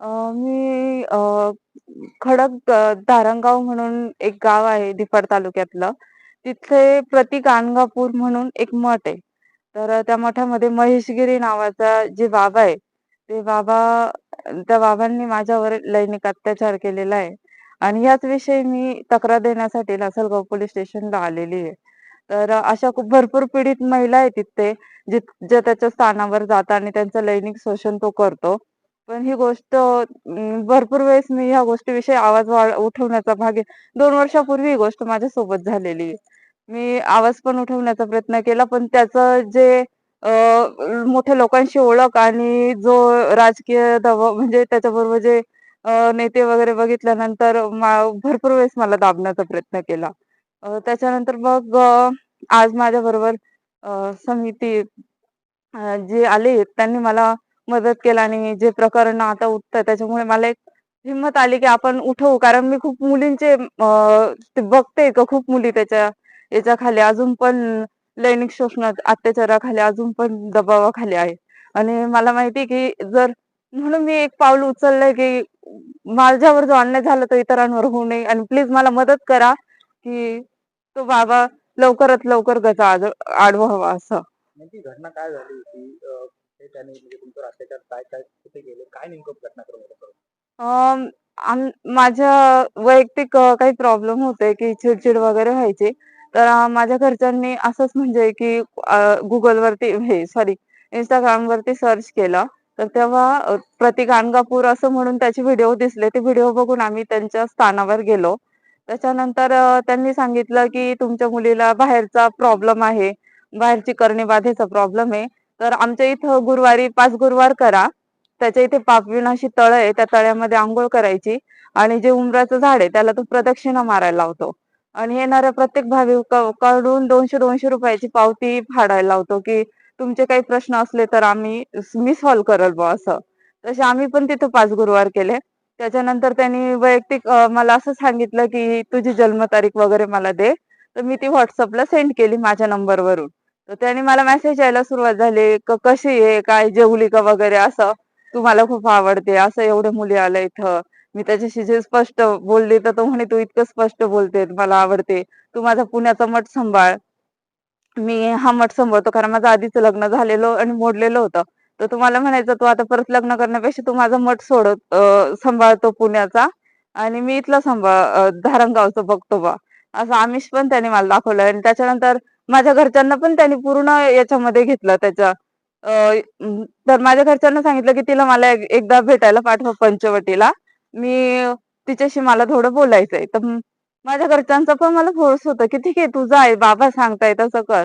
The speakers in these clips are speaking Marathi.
मी खडक धारणगाव म्हणून एक गाव आहे निफाड तालुक्यातलं. तिथे गाणगापूर म्हणून एक मठ आहे. तर त्या मठामध्ये महेशगिरी नावाचा जे बाबा आहे, ते बाबा त्या बाबांनी माझ्यावर लैंगिक अत्याचार केलेला आहे आणि याच विषयी मी तक्रार देण्यासाठी लासलगाव पोलीस स्टेशनला आलेली आहे. तर अशा खूप भरपूर पीडित महिला आहेत तिथे, जे त्याच्या स्थानावर जातात आणि त्यांचं लैंगिक शोषण तो करतो. पण ही गोष्ट भरपूर वेळेस मी ह्या गोष्टीविषयी आवाज उठवण्याचा भाग आहे. 2 वर्षापूर्वी ही गोष्ट माझ्यासोबत झालेली आहे. मी आवाज पण उठवण्याचा प्रयत्न केला, पण त्याचं जे मोठ्या लोकांशी ओळख आणि जो राजकीय दबाव म्हणजे त्याच्याबरोबर जे नेते वगैरे बघितल्यानंतर भरपूर वेळेस मला दाबण्याचा प्रयत्न केला. त्याच्यानंतर मग आज माझ्याबरोबर समिती जे आले त्यांनी मला मदत केला आणि जे प्रकरण आता उठतं त्याच्यामुळे मला एक हिंमत आली की आपण उठवू. कारण मी खूप मुलींचे ते बघते का खूप मुली त्याच्या याच्याखाली अजून पण लैंगिक शोषणात अत्याचाराखाली अजून पण दबावाखाली आहे. आणि मला माहिती आहे की जर म्हणून मी एक पाऊल उचललंय की माझ्यावर जो अन्याय झाला तो इतरांवर होऊ नये आणि प्लीज मला मदत करा की तो बाबा लवकरात लवकर त्याचा आडवा व्हावा असं. नेमकी घटना काय झाली होती? ते त्याने म्हणजे तुमच्यावर अत्याचार काय काय कुठे केले? काय नेमकं घटनाक्रम होता तो? अं, माझ्या वैयक्तिक काही प्रॉब्लेम होते की चिडचिड वगैरे व्हायची. तर माझ्या घरच्यांनी असंच म्हणजे की Googleवरती हे सॉरी Instagramवरती सर्च केलं. तर तेव्हा प्रतीक गाणगापूर असं म्हणून त्याचे व्हिडिओ दिसले. ते व्हिडिओ बघून आम्ही त्यांच्या स्थानावर गेलो. त्याच्यानंतर त्यांनी सांगितलं की तुमच्या मुलीला बाहेरचा प्रॉब्लेम आहे. बाहेरची करणी बाधेचा प्रॉब्लेम आहे. तर आमच्या इथं गुरुवारी 5 गुरुवार करा. त्याच्या इथे पापविनाशी तळं आहे. त्या तळ्यामध्ये अंघोळ करायची आणि जे उंबराचं झाड आहे त्याला तो प्रदक्षिणा मारायला लावतो. आणि येणाऱ्या प्रत्येक भाविकाकडून 200-200 रुपयाची पावती फाडायला लावतो, की तुमचे काही प्रश्न असले तर मी सॉल्व्ह करेल बुवा असं. तसे आम्ही पण तिथं 5 गुरुवार केले. त्याच्यानंतर त्यांनी वैयक्तिक मला असं सांगितलं, की तुझी जन्मतारीख वगैरे मला दे. तर मी ती WhatsAppला सेंड केली माझ्या नंबरवरून. तर त्याने मला मेसेज यायला सुरुवात झाली, कशी आहे? काय जेवली का वगैरे असं. तू मला खूप आवडते, असं एवढ्या मुली आल्या इथं. मी त्याच्याशी जे स्पष्ट बोलली तर तो म्हणे, "तू इतकं स्पष्ट बोलते, मला आवडते. तू माझा पुण्याचा मठ सांभाळ." मी हा मठ सांभाळतो कारण माझं आधीच लग्न झालेलं आणि मोडलेलं होतं. तर तो मला म्हणायचा, "तू आता परत लग्न करण्यापेक्षा तू माझा मठ सांभाळतो पुण्याचा आणि मी इथला धारणगावचं बघतो बा." असं आमिष पण त्याने मला दाखवलं आणि त्याच्यानंतर माझ्या घरच्यांना पण त्याने पूर्ण याच्यामध्ये घेतलं त्याच्या तर माझ्या घरच्यांना सांगितलं, की तिला मला एकदा भेटायला पाठवा पंचवटीला. मी तिच्याशी मला थोडं बोलायचंय. तर माझ्या घरच्यांचा पण मला फोर्स होता, की "ठीक आहे तू जा आहे, बाबा सांगताय तसं कर."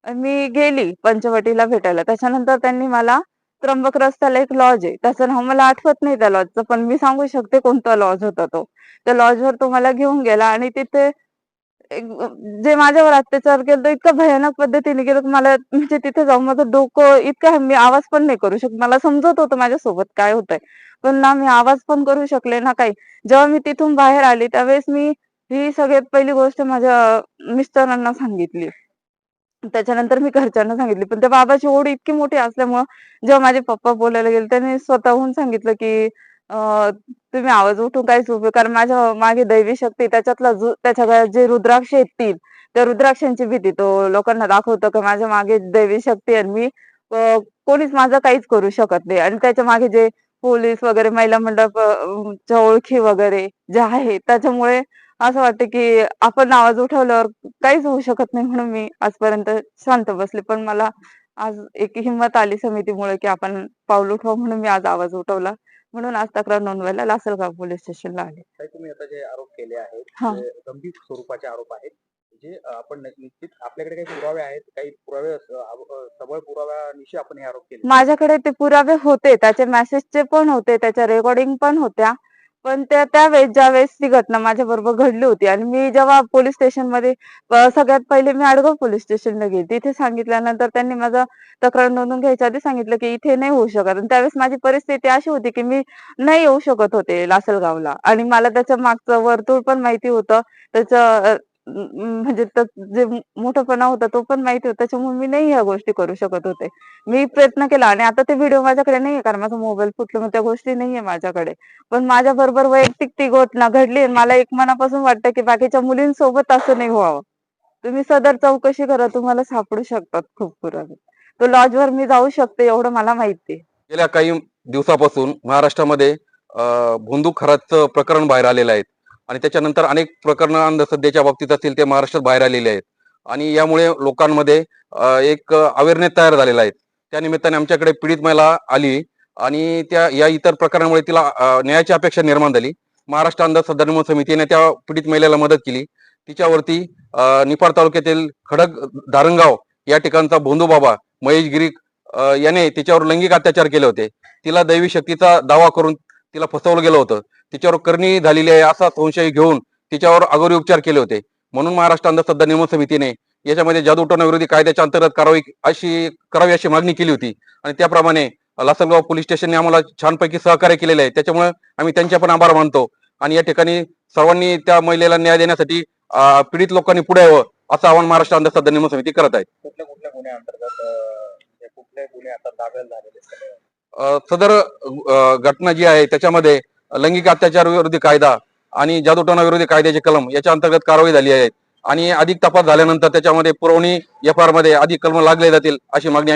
मी गेली पंचवटीला भेटायला. त्याच्यानंतर त्यांनी मला त्र्यंबक रस्त्याला एक लॉज आहे. त्याचं नाव मला आठवत नाही त्या लॉजचं, पण मी सांगू शकते कोणता लॉज होता तो. त्या लॉजवर तो मला घेऊन गेला आणि तिथे जे माझ्यावर अत्याचार केला तो इतका भयानक पद्धतीने केलं, की मला म्हणजे तिथे जाऊन माझं डोकं इतकं मी आवाज पण नाही करू शकत. मला समजत होतं माझ्यासोबत काय होतंय. पण ना मी आवाज पण करू शकले ना काही. जेव्हा मी तिथून बाहेर आली त्यावेळेस मी ही सगळ्यात पहिली गोष्ट माझ्या मिस्टरांना सांगितली. त्याच्यानंतर मी घरच्यांना सांगितली. पण त्या बाबाची ओढ इतकी मोठी असल्यामुळं जेव्हा माझे पप्पा बोलायला गेले, त्यांनी स्वतःहून सांगितलं, की तुम्ही आवाज उठवून काहीच उपयोग कारण माझ्या मागे दैवी शक्ती त्याच्या गळ्यात जे रुद्राक्ष आहेत 3 त्या रुद्राक्षांची भीती तो लोकांना दाखवतो, की माझ्या मागे दैवी शक्ती आहे आणि कोणीच माझं काहीच करू शकत नाही. आणि त्याच्या मागे जे पोलीस वगैरे महिला मंडळ च्या ओळखी वगैरे ज्या आहेत त्याच्यामुळे असं वाटतं, की आपण आवाज उठवल्यावर काहीच होऊ शकत नाही म्हणून मी आजपर्यंत शांत बसले. पण मला आज एक हिंमत आली समितीमुळे, की आपण पाऊल उठवावं म्हणून मी आज आवाज उठवला. म्हणून आज तक्रार नोंदवायला लासलगाव पोलीस स्टेशनला आले. ताई तुम्ही आता जे आरोप केले आहेत, हां. ते गंभीर स्वरूपाचे आरोप आहेत. जे आपण निश्चित आपल्याकडे काही पुरावे आहेत, काही पुरावे सबळ पुराव्यानिशी आपण हे आरोप केले. माझ्याकडे ते पुरावे होते. त्याचे मेसेजचे पण होते, त्याच्या रेकॉर्डिंग पण होत्या. पण त्यावेळेस ज्यावेळेस ती घटना माझ्याबरोबर घडली होती आणि मी जेव्हा पोलिस स्टेशनमध्ये सगळ्यात पहिले मी आडगाव पोलिस स्टेशनला गेली. तिथे सांगितल्यानंतर त्यांनी माझं तक्रार नोंदवून घ्यायच्या आधी सांगितलं, की इथे नाही होऊ शकत आणि त्यावेळेस माझी परिस्थिती अशी होती, की मी नाही येऊ शकत होते लासलगावला आणि मला त्याच्या मागचं वर्तुळ पण माहिती होतं. त्याचं म्हणजे जे मोठेपणा होता तो पण माहिती होता. त्याच्यामुळे मी नाही ह्या गोष्टी करू शकत होते. मी प्रयत्न केला आणि आता ते व्हिडिओ माझ्याकडे नाहीये कारण माझा मोबाईल फुटला, मग त्या गोष्टी नाहीये माझ्याकडे. पण माझ्याबरोबर वैयक्तिक ती घटना घडली आणि मला एक मनापासून वाटतं, की बाकीच्या मुलींसोबत असं नाही व्हावं. तुम्ही सदर चौकशी करा, तुम्हाला सापडू शकतात खूप पुरावे. तो लॉजवर मी जाऊ शकते एवढं मला माहिती आहे. गेल्या काही दिवसापासून महाराष्ट्रामध्ये भोंदू खराचं प्रकरण बाहेर आलेलं आहे आणि त्याच्यानंतर अनेक प्रकरणं अंधश्रद्धेच्या बाबतीत असतील ते महाराष्ट्रात बाहेर आलेले आहेत आणि यामुळे लोकांमध्ये एक अवेअरनेस तयार झालेला आहे. त्या निमित्ताने आमच्याकडे पीडित महिला आली आणि त्या या इतर प्रकरणामुळे तिला न्यायाची अपेक्षा निर्माण झाली. महाराष्ट्र अंधश्रद्धा निर्मूलन समितीने त्या पीडित महिलेला मदत केली. तिच्यावरती निफाड तालुक्यातील खडक धारणगाव या ठिकाणचा भोंदू बाबा महेश गिरी याने तिच्यावर लैंगिक अत्याचार केले होते. तिला दैवी शक्तीचा दावा करून तिला फसवलं गेलं होतं. तिच्यावर करणी झालेली आहे असा संशय घेऊन तिच्यावर अगोरी उपचार केले होते. म्हणून महाराष्ट्र अंधश्रद्धा निर्मूलन समितीने याच्यामध्ये जादूटोणा विरोधी कायद्याच्या अंतर्गत करावी अशी मागणी केली होती आणि त्याप्रमाणे लासलगाव पोलीस स्टेशनने आम्हाला छानपैकी सहकार्य केलेले आहे. त्याच्यामुळे आम्ही त्यांचे पण आभार मानतो आणि या ठिकाणी सर्वांनी त्या महिलेला न्याय देण्यासाठी पीडित लोकांनी पुढे यावं असं आवाहन महाराष्ट्र अंधश्रद्धा निर्मूलन समिती करत आहे. कुठल्या कुठल्या गुन्ह्याअंतर्गत कुठले गुन्हे आता दाखल झालेले सगळे? सदर घटना जी आहे त्याच्यामध्ये लैंगिक अत्याचार विरोधी कायदा आणि जादूटोणा विरोधी कायद्याचे कलम याच्या अंतर्गत कारवाई झाली आहे आणि अधिक तपास झाल्यानंतर त्याच्यामध्ये पुरवणी FIR मध्ये अधिक कलम लागले जातील अशी मागणी